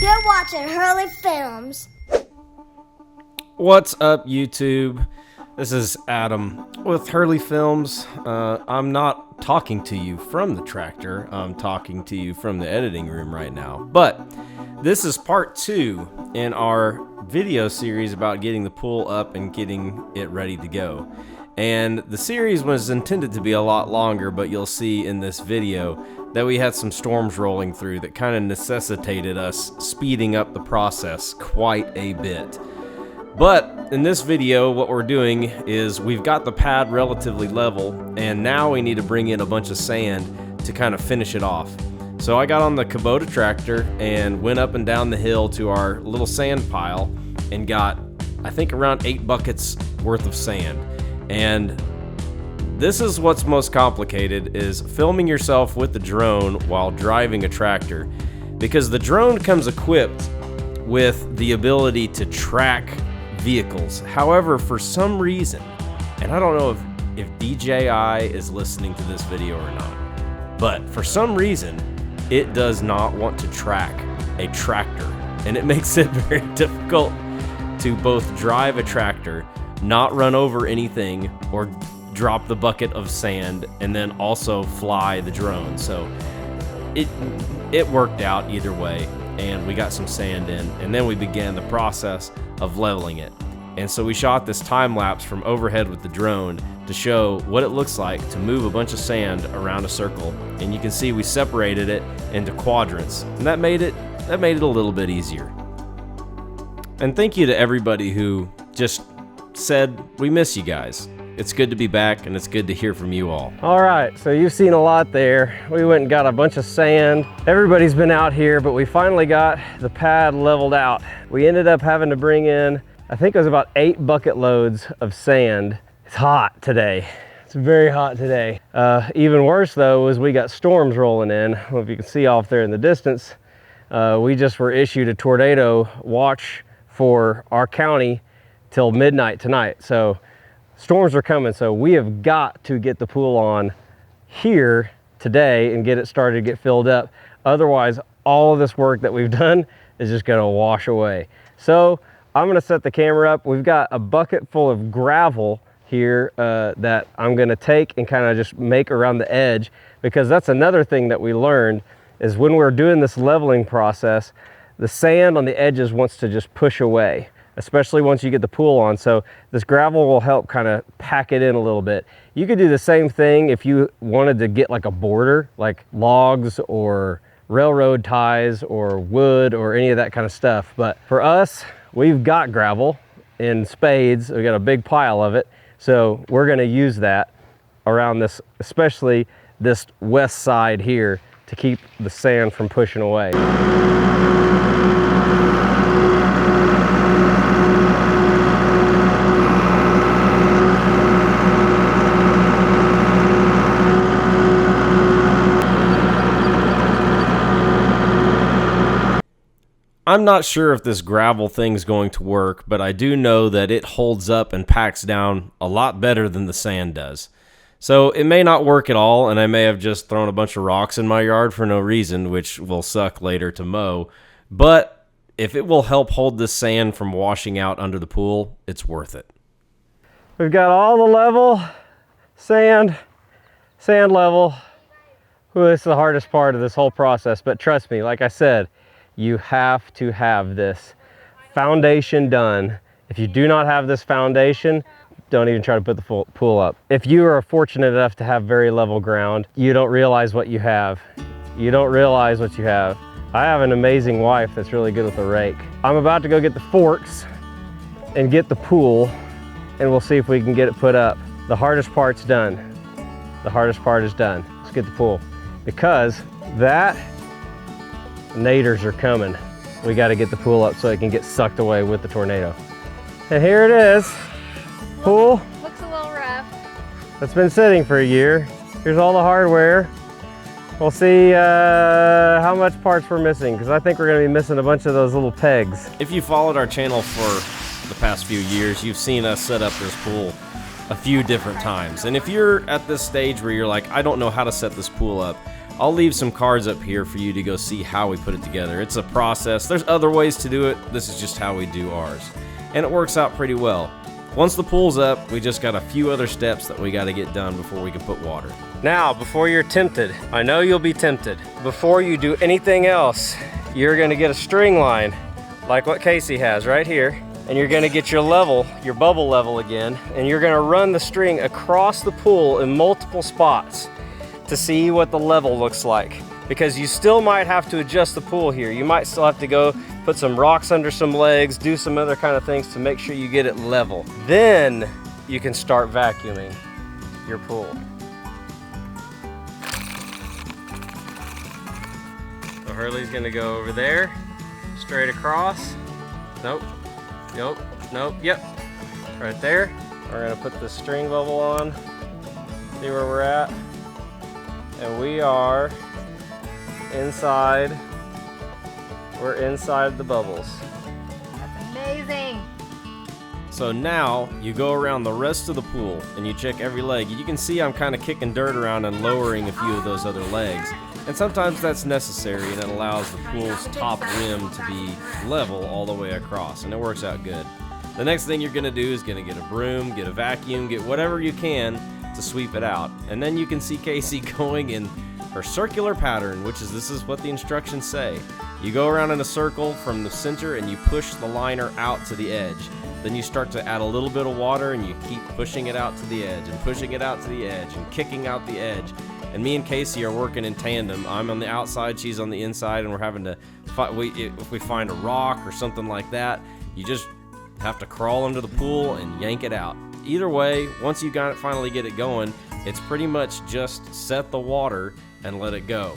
You're watching Hurley Films. What's up, YouTube? This is Adam with Hurley Films. I'm not talking to you from the tractor. I'm talking to you from the editing room right now. But this is part 2 in our video series about getting the pool up and getting it ready to go. And the series was intended to be a lot longer, but you'll see in this video that we had some storms rolling through that kind of necessitated us speeding up the process quite a bit. But in this video, what we're doing is we've got the pad relatively level, and now we need to bring in a bunch of sand to kind of finish it off. So I got on the Kubota tractor and went up and down the hill to our little sand pile and got, I think, around 8 buckets worth of sand. And this is what's most complicated, is filming yourself with the drone while driving a tractor, because the drone comes equipped with the ability to track vehicles. However, for some reason, and I don't know if DJI is listening to this video or not, but for some reason, it does not want to track a tractor, and it makes it very difficult to both drive a tractor, not run over anything, or drop the bucket of sand, and then also fly the drone. So it worked out either way, and we got some sand in, and then we began the process of leveling it. And so we shot this time lapse from overhead with the drone to show what it looks like to move a bunch of sand around a circle. And you can see we separated it into quadrants, and that made it a little bit easier. And thank you to everybody who just said, we miss you guys. It's good to be back, and it's good to hear from you all. All right, so you've seen a lot there. We went and got a bunch of sand. Everybody's been out here, but we finally got the pad leveled out. We ended up having to bring in, I think it was about 8 bucket loads of sand. It's hot today. It's very hot today. Even worse though is we got storms rolling in. I don't know if you can see off there in the distance. We just were issued a tornado watch for our county till midnight tonight. So storms are coming, so we have got to get the pool on here today and get it started to get filled up. Otherwise, all of this work that we've done is just gonna wash away. So I'm gonna set the camera up. We've got a bucket full of gravel here that I'm gonna take and kind of just make around the edge, because that's another thing that we learned is when we're doing this leveling process, the sand on the edges wants to just push away, especially once you get the pool on. So this gravel will help kind of pack it in a little bit. You could do the same thing if you wanted to get like a border, like logs or railroad ties or wood or any of that kind of stuff. But for us, we've got gravel in spades. We've got a big pile of it. So we're gonna use that around this, especially this west side here, to keep the sand from pushing away. I'm not sure if this gravel thing's going to work, but I do know that it holds up and packs down a lot better than the sand does. So it may not work at all, and I may have just thrown a bunch of rocks in my yard for no reason, which will suck later to mow. But if it will help hold this sand from washing out under the pool, it's worth it. We've got all the level, sand level. Ooh, this is the hardest part of this whole process, but trust me, like I said, you have to have this foundation done. If you do not have this foundation, don't even try to put the pool up. If you are fortunate enough to have very level ground, you don't realize what you have. You don't realize what you have. I have an amazing wife that's really good with a rake. I'm about to go get the forks and get the pool, and we'll see if we can get it put up. The hardest part's done. The hardest part is done. Let's get the pool. Because that naders are coming. We got to get the pool up so it can get sucked away with the tornado. And here it is. Pool. Looks a little rough. It's been sitting for a year. Here's all the hardware. We'll see how much parts we're missing, because I think we're going to be missing a bunch of those little pegs. If you followed our channel for the past few years, you've seen us set up this pool a few different times. And if you're at this stage where you're like, I don't know how to set this pool up, I'll leave some cards up here for you to go see how we put it together. It's a process. There's other ways to do it. This is just how we do ours. And it works out pretty well. Once the pool's up, we just got a few other steps that we got to get done before we can put water. Now, before you're tempted, I know you'll be tempted. Before you do anything else, you're gonna get a string line like what Casey has right here. And you're gonna get your level, your bubble level again, and you're gonna run the string across the pool in multiple spots to see what the level looks like. Because you still might have to adjust the pool here. You might still have to go put some rocks under some legs, do some other kind of things to make sure you get it level. Then you can start vacuuming your pool. So Hurley's gonna go over there, straight across. Nope, nope, nope, yep. Right there. We're gonna put the string bubble on, see where we're at. And we are inside, we're inside the bubbles. That's amazing. So now you go around the rest of the pool and you check every leg. You can see I'm kind of kicking dirt around and lowering a few of those other legs. And sometimes that's necessary, and it allows the pool's top rim to be level all the way across, and it works out good. The next thing you're gonna do is gonna get a broom, get a vacuum, get whatever you can to sweep it out. And then you can see Casey going in her circular pattern, which is, this is what the instructions say. You go around in a circle from the center and you push the liner out to the edge. Then you start to add a little bit of water and you keep pushing it out to the edge and pushing it out to the edge and kicking out the edge. And me and Casey are working in tandem. I'm on the outside, she's on the inside, and we're having to fight. If we find a rock or something like that, you just have to crawl under the pool and yank it out. Either way, once you finally get it going, it's pretty much just set the water and let it go.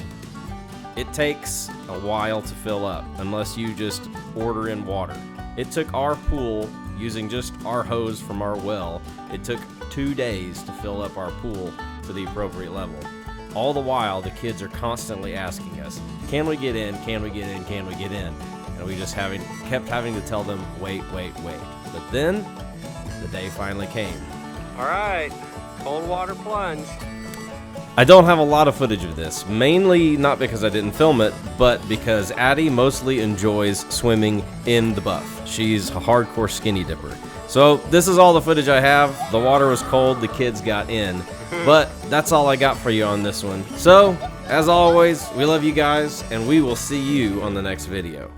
It takes a while to fill up unless you just order in water. It took our pool, using just our hose from our well, it took 2 days to fill up our pool to the appropriate level. All the while, the kids are constantly asking us, can we get in, can we get in, can we get in? And we just kept having to tell them, wait, wait, wait. But then, the day finally came. All right, cold water plunge. I don't have a lot of footage of this, mainly not because I didn't film it, but because Addie mostly enjoys swimming in the buff. She's a hardcore skinny dipper. So this is all the footage I have. The water was cold, the kids got in. But that's all I got for you on this one. So, as always, we love you guys, and we will see you on the next video.